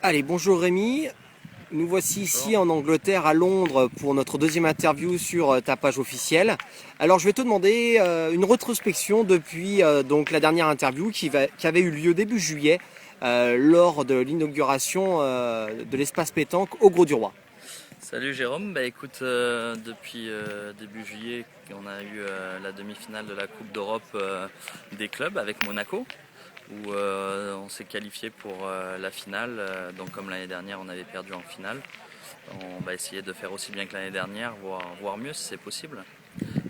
Allez, bonjour Rémi. Nous voici ici Bonjour. en Angleterre, à Londres, pour notre deuxième interview sur ta page officielle. Alors, je vais te demander une rétrospection depuis donc la dernière interview qui avait eu lieu début juillet lors de l'inauguration de l'espace pétanque au Gros du Roi. Salut Jérôme, écoute, depuis début juillet, on a eu la demi-finale de la Coupe d'Europe des clubs avec Monaco, où on s'est qualifié pour la finale. Donc comme l'année dernière on avait perdu en finale, on va essayer de faire aussi bien que l'année dernière, voire mieux si c'est possible.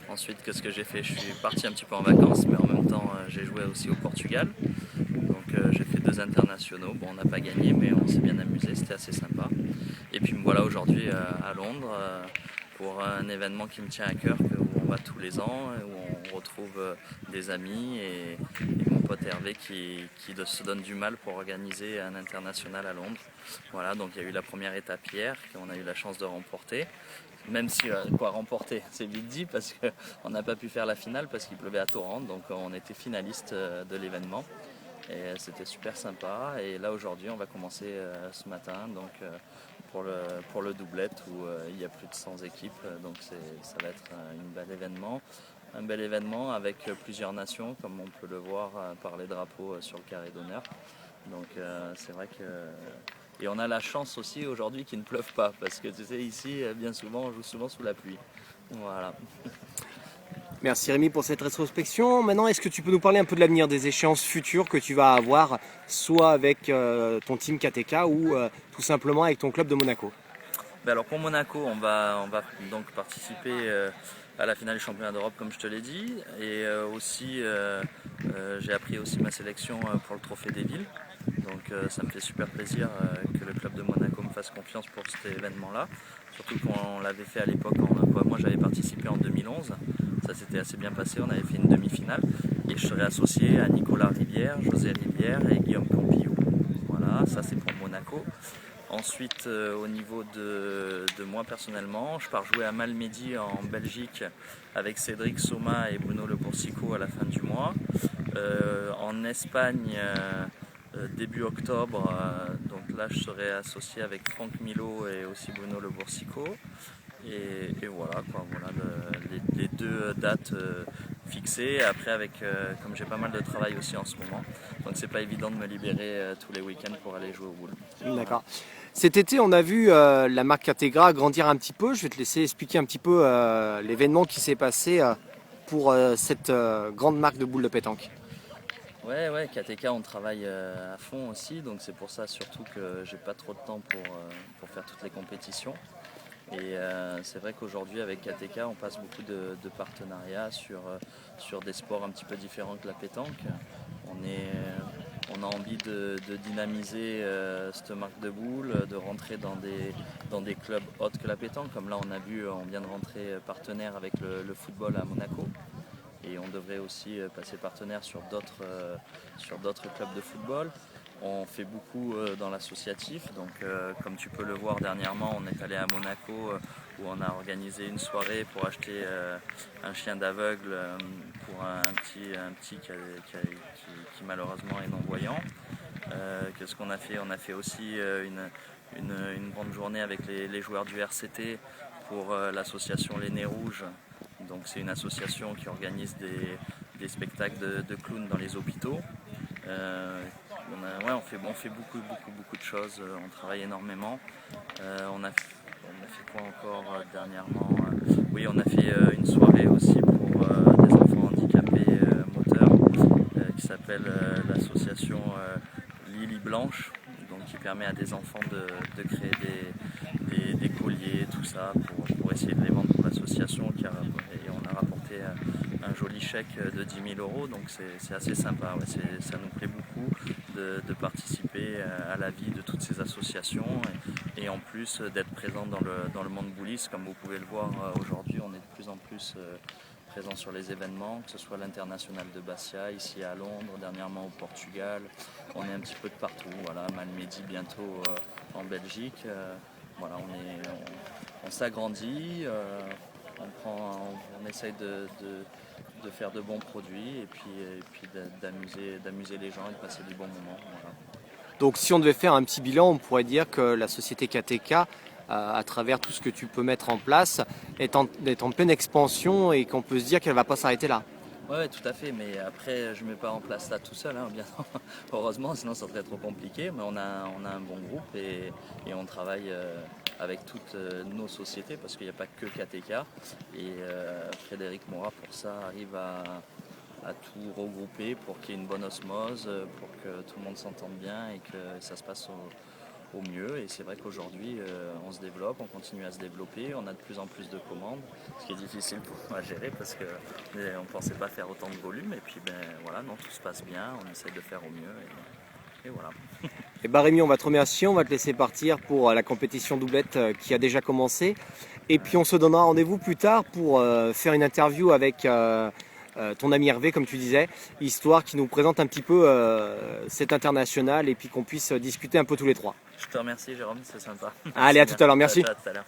Ensuite, qu'est-ce que j'ai fait? Je suis parti un petit peu en vacances, mais en même temps j'ai joué aussi au Portugal. Donc j'ai fait 2 internationaux. Bon, on n'a pas gagné, mais on s'est bien amusé, c'était assez sympa. Et puis me voilà aujourd'hui à Londres pour un événement qui me tient à cœur, où on va tous les ans, où on retrouve des amis et mon pote Hervé qui se donne du mal pour organiser un international à Londres. Voilà, donc il y a eu la première étape hier, qu'on a eu la chance de remporter. Même si, remporter, c'est vite dit, parce qu'on n'a pas pu faire la finale parce qu'il pleuvait à torrent, donc on était finaliste de l'événement. Et c'était super sympa. Et là aujourd'hui, on va commencer ce matin donc, pour le doublette où il y a plus de 100 équipes. Donc ça va être un bel événement avec plusieurs nations, comme on peut le voir par les drapeaux sur le carré d'honneur. Donc c'est vrai que. Et on a la chance aussi aujourd'hui qu'il ne pleuve pas, parce que tu sais, ici, bien souvent, on joue souvent sous la pluie. Voilà. Merci Rémi pour cette rétrospection. Maintenant, est-ce que tu peux nous parler un peu de l'avenir des échéances futures que tu vas avoir, soit avec ton team KTK ou tout simplement avec ton club de Monaco? Alors pour Monaco, on va donc participer à la finale du championnat d'Europe comme je te l'ai dit. Et aussi, j'ai appris aussi ma sélection pour le trophée des villes. Donc ça me fait super plaisir que le club de Monaco me fasse confiance pour cet événement-là. Surtout qu'on l'avait fait à l'époque, moi j'avais participé en 2011. Ça s'était assez bien passé, on avait fait une demi-finale. Et je serai associé à Nicolas Rivière, José Rivière et Guillaume Campillou. Voilà, ça c'est pour Monaco. Ensuite, au niveau de moi personnellement, je pars jouer à Malmedy en Belgique avec Cédric Soma et Bruno Le Boursico à la fin du mois. En Espagne, début octobre, donc là je serai associé avec Franck Milo et aussi Bruno Le Boursico. Et voilà, quoi, voilà les deux dates fixées. Après, comme j'ai pas mal de travail aussi en ce moment, donc c'est pas évident de me libérer tous les week-ends pour aller jouer au boule. Voilà. D'accord. Cet été, on a vu la marque Categra grandir un petit peu. Je vais te laisser expliquer un petit peu l'événement qui s'est passé pour cette grande marque de boules de pétanque. Ouais, KTK, on travaille à fond aussi, donc c'est pour ça surtout que j'ai pas trop de temps pour faire toutes les compétitions. Et c'est vrai qu'aujourd'hui avec KTK, on passe beaucoup de partenariats sur des sports un petit peu différents que la pétanque. On a envie de dynamiser cette marque de boules, de rentrer dans des clubs autres que la pétanque. Comme là, on vient de rentrer partenaire avec le football à Monaco. Et on devrait aussi passer partenaire sur d'autres clubs de football. On fait beaucoup dans l'associatif, donc comme tu peux le voir dernièrement, on est allé à Monaco où on a organisé une soirée pour acheter un chien d'aveugle pour un petit qui malheureusement est non-voyant. Qu'est-ce qu'on a fait? On a fait aussi une grande journée avec les joueurs du RCT pour l'association Les Nez Rouges. Donc c'est une association qui organise des spectacles de clowns dans les hôpitaux. On fait beaucoup de choses, on travaille énormément. On a fait quoi encore dernièrement? Oui, on a fait une soirée aussi pour des enfants handicapés moteurs qui s'appelle l'association Lily Blanche, donc qui permet à des enfants de créer des colliers, tout ça, pour essayer de les vendre pour l'association. Et on a rapporté un joli chèque de 10 000 euros, donc c'est assez sympa. Ouais, ça nous plaît beaucoup de participer à la vie de toutes ces associations et en plus d'être présent dans le monde boulliste. Comme vous pouvez le voir aujourd'hui, on est de plus en plus présent sur les événements, que ce soit l'international de Bastia, ici à Londres, dernièrement au Portugal. On est un petit peu de partout, voilà, Malmedy bientôt en Belgique. Voilà, on s'agrandit, on essaye de faire de bons produits et puis d'amuser les gens et de passer du bon moment. Voilà. Donc si on devait faire un petit bilan, on pourrait dire que la société KTK, à travers tout ce que tu peux mettre en place, est en pleine expansion et qu'on peut se dire qu'elle ne va pas s'arrêter là. Ouais, tout à fait, mais après je ne mets pas en place ça tout seul, hein, bien heureusement, sinon ça serait trop compliqué, mais on a un bon groupe et on travaille avec toutes nos sociétés parce qu'il n'y a pas que KTK et Frédéric Morat pour ça arrive à tout regrouper pour qu'il y ait une bonne osmose, pour que tout le monde s'entende bien et que ça se passe au mieux. Et c'est vrai qu'aujourd'hui, on se développe, on continue à se développer, on a de plus en plus de commandes, ce qui est difficile pour moi à gérer parce qu'on ne pensait pas faire autant de volume. Et puis voilà, non, tout se passe bien, on essaie de faire au mieux. Et voilà. Et bah Rémi, on va te remercier, on va te laisser partir pour la compétition doublette qui a déjà commencé. Et puis on se donnera rendez-vous plus tard pour faire une interview avec ton ami Hervé, comme tu disais, histoire qu'il nous présente un petit peu cet international et puis qu'on puisse discuter un peu tous les trois. Je te remercie Jérôme, c'est sympa. Allez, à tout à l'heure, merci. À tout à l'heure.